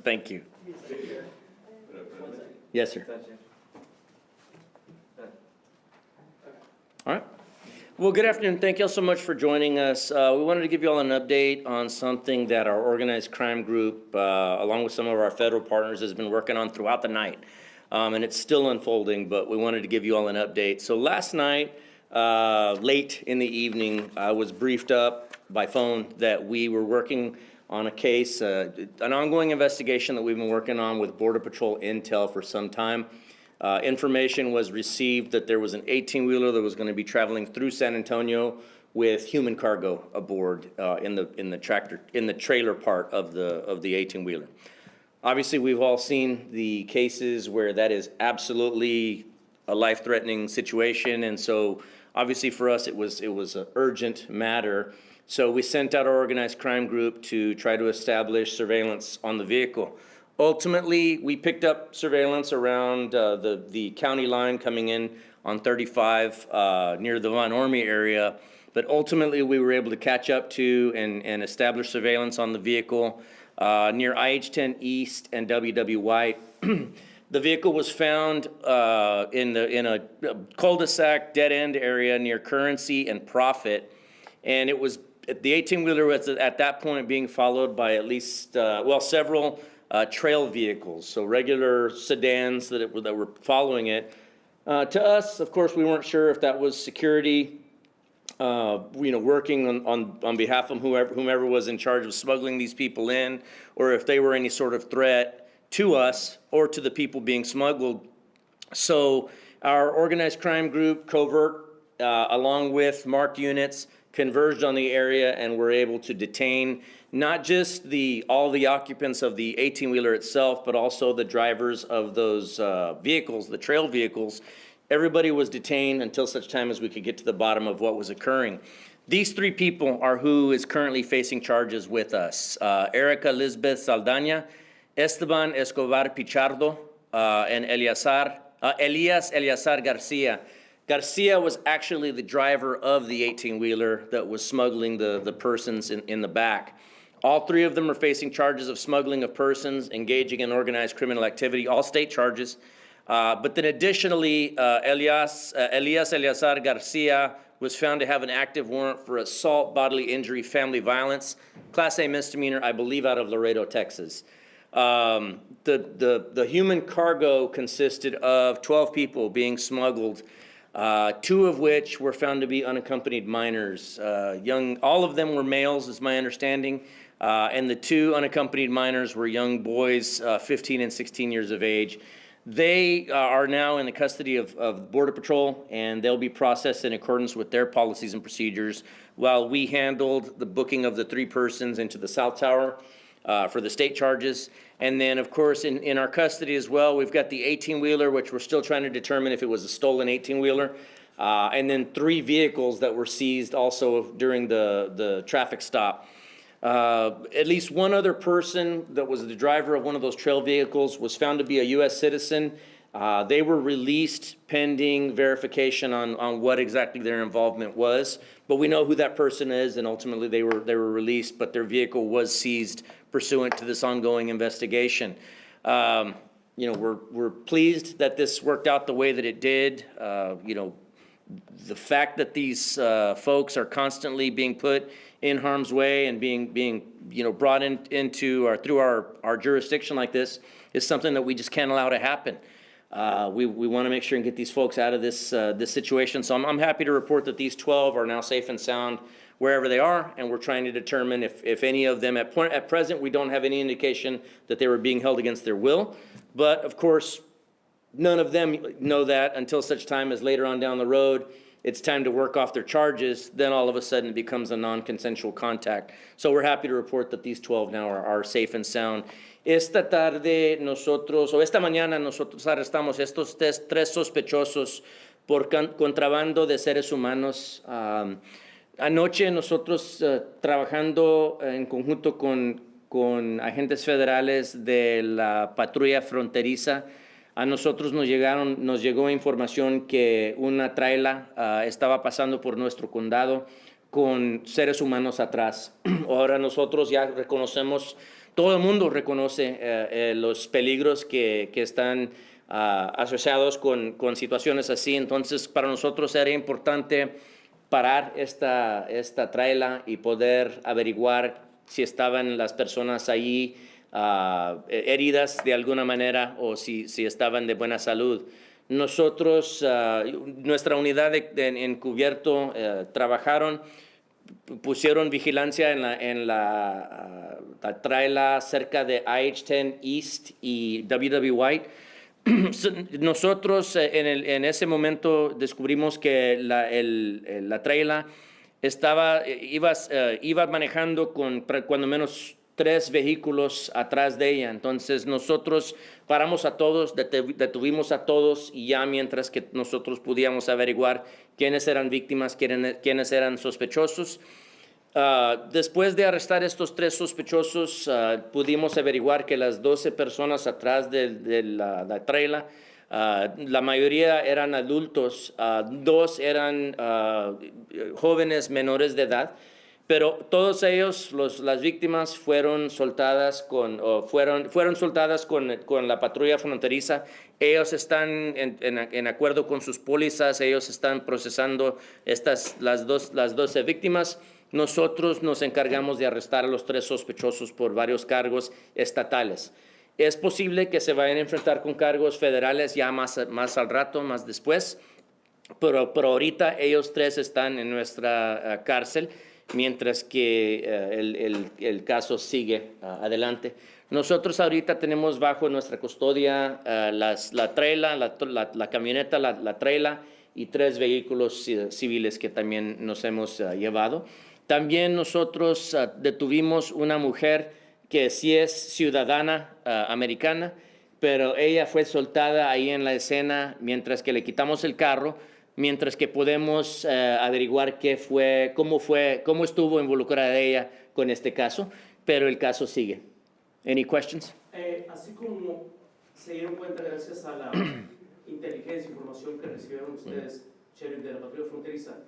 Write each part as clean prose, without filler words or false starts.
Thank you. Yes, sir. All right. Well, good afternoon. Thank you all so much for joining us. We wanted to give you all an update on something that our organized crime group, along with some of our federal partners, has been working on throughout the night. And it's still unfolding, but we wanted to give you all an update. So last night, late in the evening, I was briefed up by phone that we were working on a case, an ongoing investigation that we've been working on with Border Patrol Intel for some time. Information was received that there was an 18-wheeler that was going to be traveling through San Antonio with human cargo aboard in the trailer part of the 18-wheeler. Obviously, we've all seen the cases where that is absolutely a life-threatening situation, and so obviously for us it was an urgent matter. So we sent out our organized crime group to try to establish surveillance on the vehicle. Ultimately, we picked up surveillance around the county line coming in on 35 near the Von Ormy area, but ultimately we were able to catch up to and establish surveillance on the vehicle near IH-10 East and WW White. The vehicle was found in a cul-de-sac dead-end area near Currency and Profit, and it was the 18-wheeler was at that point being followed by at least several trail vehicles, so regular sedans that were following it. To us, of course, we weren't sure if that was security, working on behalf of whomever was in charge of smuggling these people in, or if they were any sort of threat to us or to the people being smuggled. So our organized crime group, Covert, along with marked units, converged on the area and were able to detain not just all the occupants of the 18-wheeler itself, but also the drivers of those vehicles, the trail vehicles. Everybody was detained until such time as we could get to the bottom of what was occurring. These three people are who is currently facing charges with us. Erica Lisbeth Saldaña, Esteban Escobar Pichardo, and Elias Eleazar Garcia. Garcia was actually the driver of the 18-wheeler that was smuggling the persons in the back. All three of them are facing charges of smuggling of persons, engaging in organized criminal activity, all state charges. But then additionally, Elias Eleazar Garcia was found to have an active warrant for assault, bodily injury, family violence, Class A misdemeanor, I believe out of Laredo, Texas. The human cargo consisted of 12 people being smuggled, two of which were found to be unaccompanied minors. All of them were males, is my understanding, and the two unaccompanied minors were young boys, 15 and 16 years of age. They are now in the custody of Border Patrol, and they'll be processed in accordance with their policies and procedures, while we handled the booking of the three persons into the South Tower for the state charges. And then, of course, in our custody as well, we've got the 18-wheeler, which we're still trying to determine if it was a stolen 18-wheeler, and then three vehicles that were seized also during the traffic stop. At least one other person that was the driver of one of those trail vehicles was found to be a U.S. citizen. They were released pending verification on what exactly their involvement was, but we know who that person is, and ultimately they were released, but their vehicle was seized pursuant to this ongoing investigation. We're pleased that this worked out the way that it did. The fact that these folks are constantly being put in harm's way and being brought into or through our jurisdiction like this is something that we just can't allow to happen. We want to make sure and get these folks out of this situation. So I'm happy to report that these 12 are now safe and sound wherever they are, and we're trying to determine if any of them, at present, we don't have any indication that they were being held against their will. But of course, none of them know that until such time as later on down the road, it's time to work off their charges, then all of a sudden it becomes a non-consensual contact. So we're happy to report that these 12 now are safe and sound. Esta mañana nosotros arrestamos estos tres sospechosos por contrabando de seres humanos. Anoche nosotros trabajando en conjunto con agentes federales de la patrulla fronteriza, a nosotros nos llegó información que una traila estaba pasando por nuestro condado con seres humanos atrás. Ahora nosotros ya reconocemos, todo el mundo reconoce los peligros que están asociados con situaciones así. Entonces, para nosotros era importante parar esta traila y poder averiguar si estaban las personas allí heridas de alguna manera o si estaban de buena salud. Nosotros, nuestra unidad encubierto, trabajaron, pusieron vigilancia en la traila cerca de IH-10 East y WW White. Nosotros en ese momento descubrimos que la traila iba manejando con cuando menos 3 vehículos atrás de ella. Entonces nosotros paramos a todos, detuvimos a todos y ya mientras que nosotros podíamos averiguar quiénes eran víctimas, quiénes eran sospechosos. Después de arrestar estos 3 sospechosos, pudimos averiguar que las 12 personas atrás de la traila, la mayoría eran adultos, 2 eran jóvenes menores de edad, pero todos ellos, las víctimas, fueron soltadas con la patrulla fronteriza. Ellos están en acuerdo con sus pólizas, ellos están procesando las 12 víctimas. Nosotros nos encargamos de arrestar a los 3 sospechosos por varios cargos estatales. Es posible que se vayan a enfrentar con cargos federales ya más al rato, más después, pero ahorita ellos 3 están en nuestra cárcel, mientras que el caso sigue adelante. Nosotros ahorita tenemos bajo nuestra custodia la traila, la camioneta, la traila y 3 vehículos civiles que también nos hemos llevado. También nosotros detuvimos una mujer que sí es ciudadana americana, pero ella fue soltada ahí en la escena mientras que le quitamos el carro, mientras que podemos averiguar cómo estuvo involucrada ella con este caso, pero el caso sigue. Any questions? Así como se dieron cuenta gracias a la inteligencia, información que recibieron ustedes, sheriff de la patrulla fronteriza,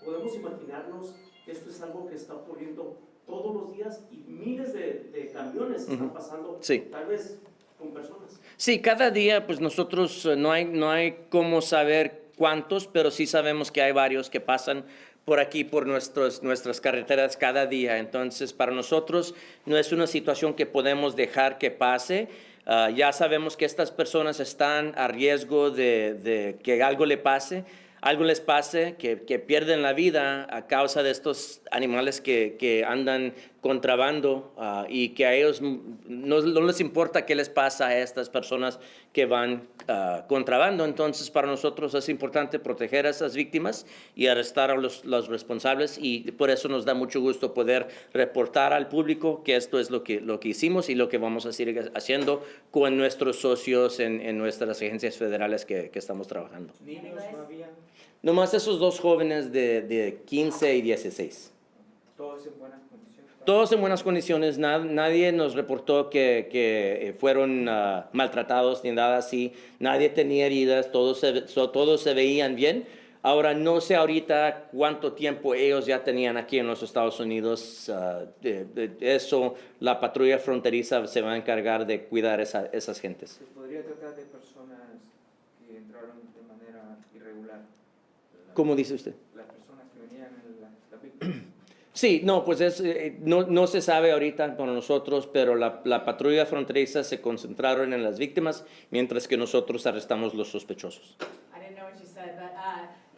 podemos imaginarnos que esto es algo que está ocurriendo todos los días y miles de camiones están pasando, sí, tal vez con personas. Sí, cada día, pues nosotros no hay cómo saber cuántos, pero sí sabemos que hay varios que pasan por aquí, por nuestras carreteras cada día. Entonces, para nosotros no es una situación que podemos dejar que pase. Ya sabemos que estas personas están a riesgo de que algo les pase, que pierden la vida a causa de estos animales que andan contrabando y que a ellos no les importa qué les pasa a estas personas que van contrabando. Entonces, para nosotros es importante proteger a esas víctimas y arrestar a los responsables, y por eso nos da mucho gusto poder reportar al público que esto es lo que hicimos y lo que vamos a seguir haciendo con nuestros socios en nuestras agencias federales que estamos trabajando. ¿Niños no había? Nomás esos 2 jóvenes de 15 y 16. ¿Todos en buenas condiciones? Todos en buenas condiciones. Nadie nos reportó que fueron maltratados ni nada así. Nadie tenía heridas. Todos se veían bien. Ahora, no sé ahorita cuánto tiempo ellos ya tenían aquí en los Estados Unidos. Eso, la patrulla fronteriza se va a encargar de cuidar esas gentes. ¿Se podría tratar de personas que entraron de manera irregular? ¿Cómo dice usted? Las personas que venían en la víctima. Sí, no, pues no se sabe ahorita para nosotros, pero la patrulla fronteriza se concentraron en las víctimas, mientras que nosotros arrestamos los sospechosos. I didn't know what you said, but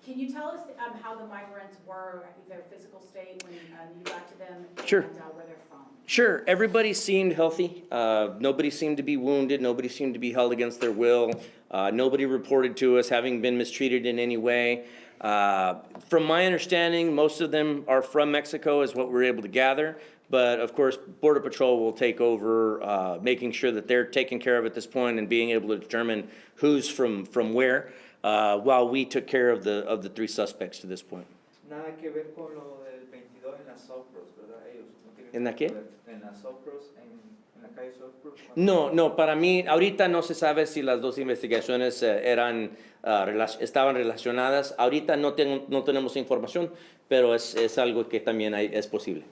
can you tell us how the migrants were, their physical state when you got to them, Sure. and where they're from? Sure, everybody seemed healthy. Nobody seemed to be wounded. Nobody seemed to be held against their will. Nobody reported to us having been mistreated in any way. From my understanding, most of them are from Mexico, is what we're able to gather. But of course, Border Patrol will take over, making sure that they're taken care of at this point and being able to determine who's from where, while we took care of the 3 suspects to this point. Nada que ver con lo del 22 en las Sopros, ¿verdad? Ellos no tienen ¿En la qué? que ver. En las Sopros, en la acá hizo proof. No, para mí, ahorita no se sabe si las dos investigaciones estaban relacionadas. Ahorita no tenemos información, pero es algo que también es posible.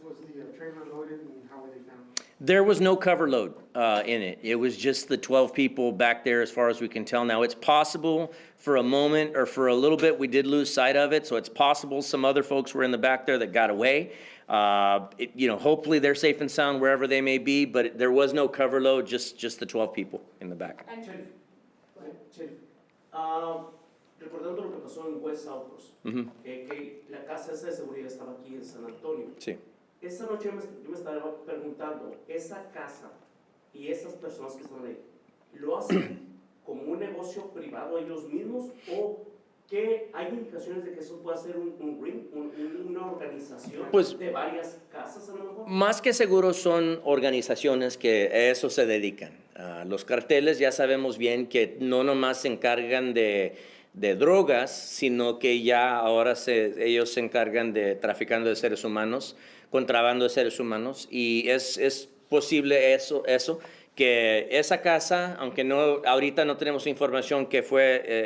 Was the trailer loaded and how were they found? There was no cover load in it. It was just the 12 people back there as far as we can tell. Now, it's possible for a moment or for a little bit we did lose sight of it, so it's possible some other folks were in the back there that got away. Hopefully they're safe and sound wherever they may be, but there was no cover load, just the 12 people in the back. And, Sheriff, go ahead. Sheriff, recordando lo que pasó en West Autos, Ujú. que la casa esa de seguridad estaba aquí en San Antonio. Sí. Esa noche yo me estaba preguntando, esa casa y esas personas que están ahí, ¿lo hacen como un negocio privado ellos mismos o que hay indicaciones de que eso puede ser un ring, una organización Pues, de varias casas a lo mejor? Más que seguro son organizaciones que a eso se dedican. Los carteles ya sabemos bien que no nomás se encargan de drogas, sino que ya ahora ellos se encargan de traficando de seres humanos, contrabando de seres humanos, y es posible eso, que esa casa, aunque ahorita no tenemos información que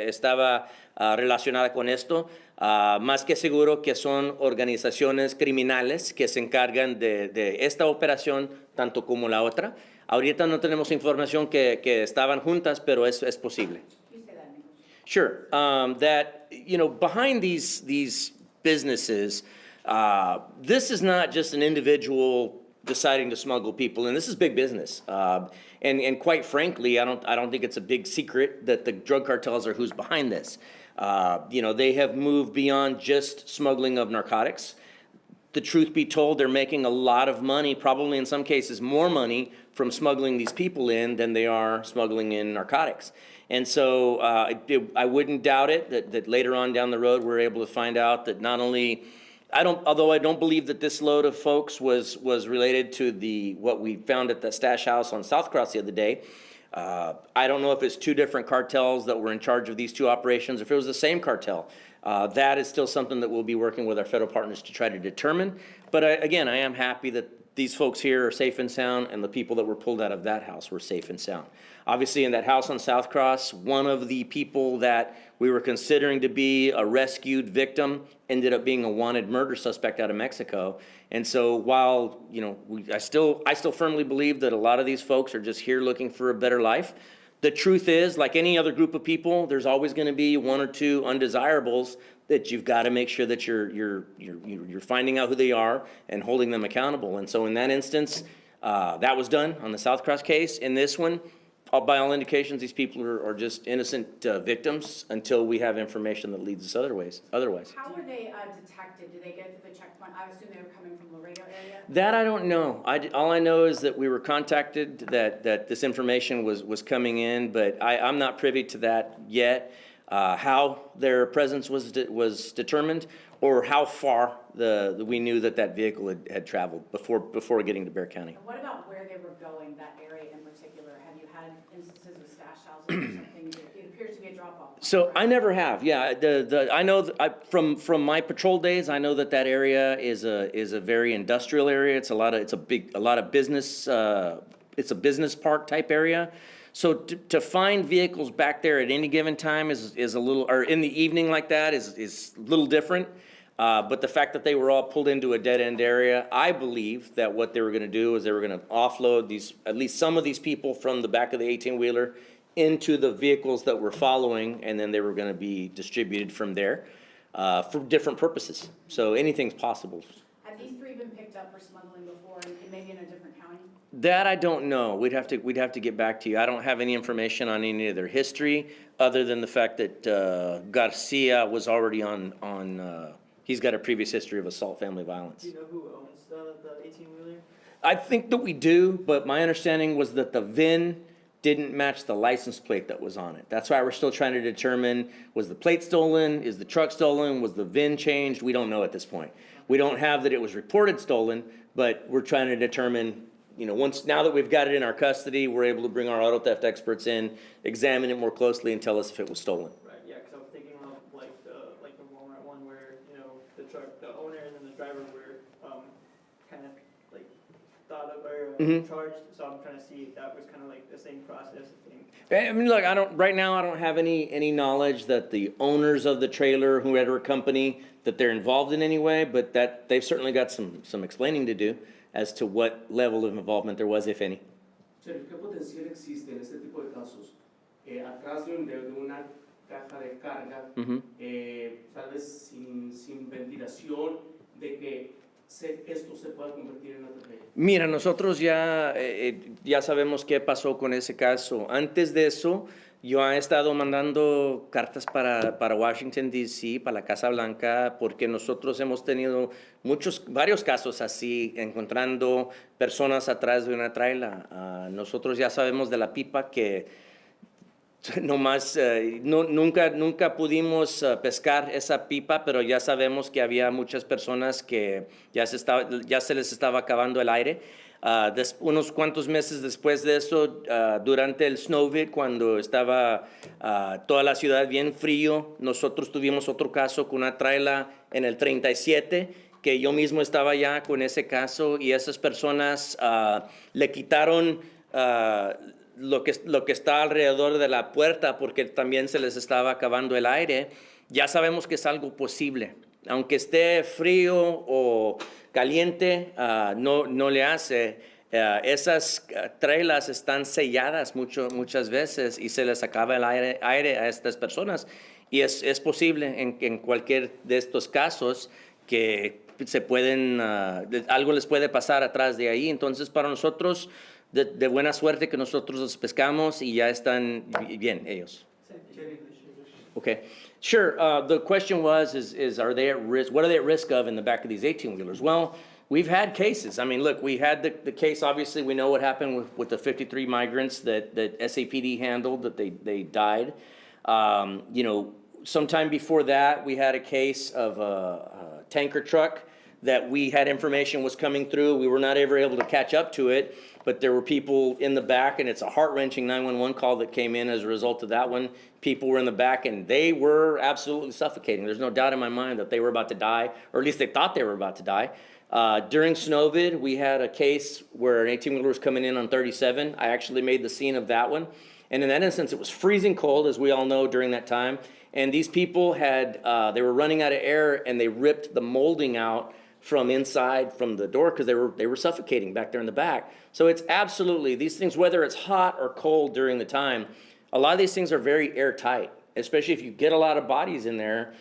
estaba relacionada con esto, más que seguro que son organizaciones criminales que se encargan de esta operación tanto como la otra. Ahorita no tenemos información que estaban juntas, pero es posible. You say that in English. Sure. Behind these businesses, this is not just an individual deciding to smuggle people, and this is big business. And quite frankly, I don't think it's a big secret that the drug cartels are who's behind this. They have moved beyond just smuggling of narcotics. The truth be told, they're making a lot of money, probably in some cases more money, from smuggling these people in than they are smuggling in narcotics. And so I wouldn't doubt it that later on down the road we're able to find out that not only, although I don't believe that this load of folks was related to what we found at the stash house on South Cross the other day. I don't know if it's two different cartels that were in charge of these two operations, or if it was the same cartel. That is still something that we'll be working with our federal partners to try to determine. But again, I am happy that these folks here are safe and sound, and the people that were pulled out of that house were safe and sound. Obviously, in that house on South Cross, one of the people that we were considering to be a rescued victim ended up being a wanted murder suspect out of Mexico. And so while, I still firmly believe that a lot of these folks are just here looking for a better life. The truth is, like any other group of people, there's always going to be one or two undesirables that you've got to make sure that you're finding out who they are and holding them accountable. And so in that instance, that was done on the South Cross case. In this one, by all indications, these people are just innocent victims until we have information that leads us otherwise. How were they detected? Did they go through the checkpoint? I assume they were coming from Laredo area? That I don't know. All I know is that we were contacted, that this information was coming in, but I'm not privy to that yet. How their presence was determined, or how far we knew that vehicle had traveled before getting to Bexar County. And what about where they were going, that area in particular? Have you had instances with stash houses or something? It appears to be a drop-off. So I never have. Yeah, I know from my patrol days, I know that area is a very industrial area. It's a lot of business. It's a business park type area. So to find vehicles back there at any given time is a little, or in the evening like that is a little different. But the fact that they were all pulled into a dead-end area, I believe that what they were going to do is they were going to offload at least some of these people from the back of the 18-wheeler into the vehicles that were following, and then they were going to be distributed from there for different purposes. So anything's possible. Have these three been picked up for smuggling before, and maybe in a different county? That I don't know. We'd have to get back to you. I don't have any information on any of their history, other than the fact that Garcia was already on. He's got a previous history of assault, family violence. Do you know who owns the 18-wheeler? I think that we do, but my understanding was that the VIN didn't match the license plate that was on it. That's why we're still trying to determine, was the plate stolen? Is the truck stolen? Was the VIN changed? We don't know at this point. We don't have that it was reported stolen, but we're trying to determine, now that we've got it in our custody, we're able to bring our auto theft experts in, examine it more closely, and tell us if it was stolen. Right, yeah, because I was thinking of like the Walmart one where, the truck, the owner and then the driver were kind of like thought of or Mhm. charged, so I'm trying to see if that was kind of like the same process thing. I mean, look, right now, I don't have any knowledge that the owners of the trailer, whoever company, that they're involved in any way, but that they've certainly got some explaining to do as to what level of involvement there was, if any. Sheriff, ¿qué potencial existe en este tipo de casos? Atrás de una caja de carga, Mhm. tal vez sin ventilación, de que esto se pueda convertir en una tragedia. Mira, nosotros ya sabemos qué pasó con ese caso. Antes de eso, yo he estado mandando cartas para Washington, D.C., para la Casa Blanca, porque nosotros hemos tenido varios casos así, encontrando personas atrás de una traila. Nosotros ya sabemos de la pipa que nunca pudimos pescar esa pipa, pero ya sabemos que había muchas personas que ya se les estaba acabando el aire. Unos cuantos meses después de eso, durante el Snowvid, cuando estaba toda la ciudad bien frío, nosotros tuvimos otro caso con una traila en el 37, que yo mismo estaba ya con ese caso, y esas personas le quitaron lo que está alrededor de la puerta porque también se les estaba acabando el aire. Ya sabemos que es algo posible. Aunque esté frío o caliente, no le hace. Esas trailas están selladas muchas veces y se les acaba el aire a estas personas. Y es posible en cualquier de estos casos que algo les puede pasar atrás de ahí. Entonces, para nosotros, de buena suerte que nosotros los pescamos y ya están bien ellos. Okay. Sure. The question was, are they at risk? What are they at risk of in the back of these 18-wheelers? Well, we've had cases. I mean, look, we had the case, obviously, we know what happened with the 53 migrants that SAPD handled, that they died. Sometime before that, we had a case of a tanker truck that we had information was coming through. We were not ever able to catch up to it, but there were people in the back, and it's a heart-wrenching 911 call that came in as a result of that one. People were in the back, and they were absolutely suffocating. There's no doubt in my mind that they were about to die, or at least they thought they were about to die. During Snowvid, we had a case where an 18-wheeler was coming in on 37. I actually made the scene of that one. And in that instance, it was freezing cold, as we all know, during that time. And these people they were running out of air, and they ripped the molding out from inside, from the door, because they were suffocating back there in the back. So it's absolutely, these things, whether it's hot or cold during the time, a lot of these things are very airtight, especially if you get a lot of bodies in there,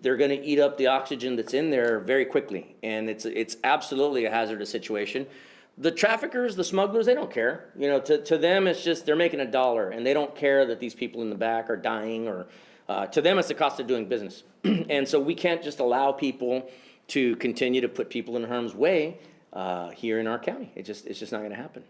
they're gonna eat up the oxygen that's in there very quickly. And it's absolutely a hazardous situation. The traffickers, the smugglers, they don't care. To them, it's just, they're making $1, and they don't care that these people in the back are dying, or to them, it's the cost of doing business. And so we can't just allow people to continue to put people in harm's way here in our county. It's just not going to happen.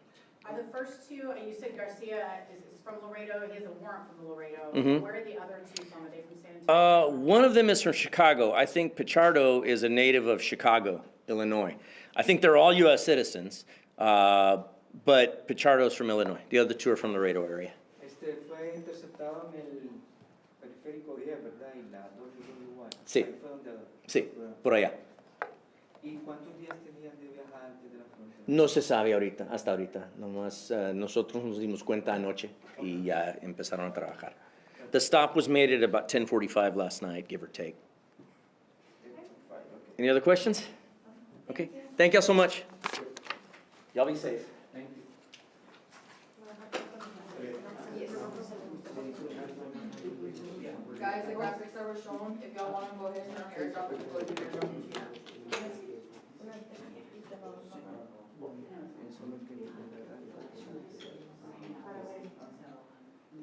Are the first two, you said Garcia is from Laredo, he has a warrant from Laredo. Mhm. Where are the other two from? Are they from San Antonio? One of them is from Chicago. I think Pichardo is a native of Chicago, Illinois. I think they're all U.S. citizens, but Pichardo's from Illinois. The other two are from Laredo area. Fue interceptado en el periférico 10, ¿verdad? Y la 211. Sí. Ahí fue donde... Sí, por allá. ¿Y cuántos días tenían de viajar antes de la frontera? No se sabe hasta ahorita. Nomás nosotros nos dimos cuenta anoche y ya empezaron a trabajar. The stop was made at about 10:45 last night, give or take. Any other questions? Okay. Thank y'all so much. Y'all be safe. Thank you. Guys, the graphics that were shown, if y'all wanna go ahead and airdrop it, go ahead.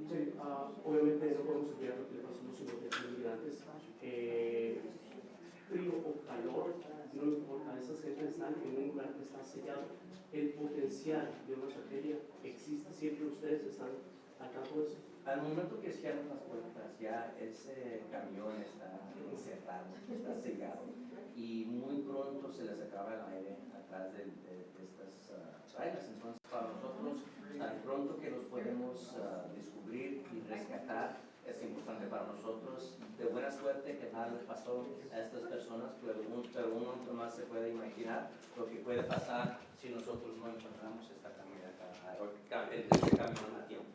Sí, obviamente no podemos olvidar lo que le pasó a los inmigrantes. Frío o calor, no importa, esas gentes están en un lugar que está sellado. El potencial de una tragedia existe, siempre ustedes están acá por eso. Al momento que cierran las puertas, ya ese camión está encerrado, está sellado, y muy pronto se les acaba el aire atrás de estas trailers. Entonces, para nosotros, tan pronto que los podemos descubrir y rescatar, es importante para nosotros. De buena suerte que nada les pasó a estas personas, pero uno más se puede imaginar lo que puede pasar si nosotros no encontramos esta camioneta o este camión a tiempo.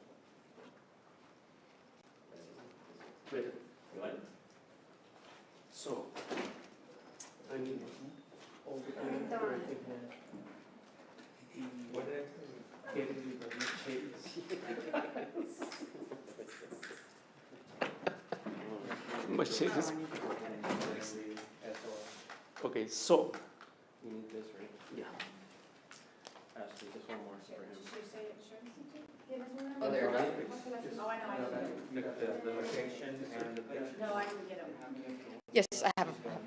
Igual. So, I mean, all the things that I think that what did I tell you? Getting you the chase. Mercedes. Okay, so. You need this, right? Yeah. Ashley, just one more for him. Should you say insurance? Give us one? Oh, there it is. Oh, I know, I know. The location and the picture. No, I can get them. Yes, I have them.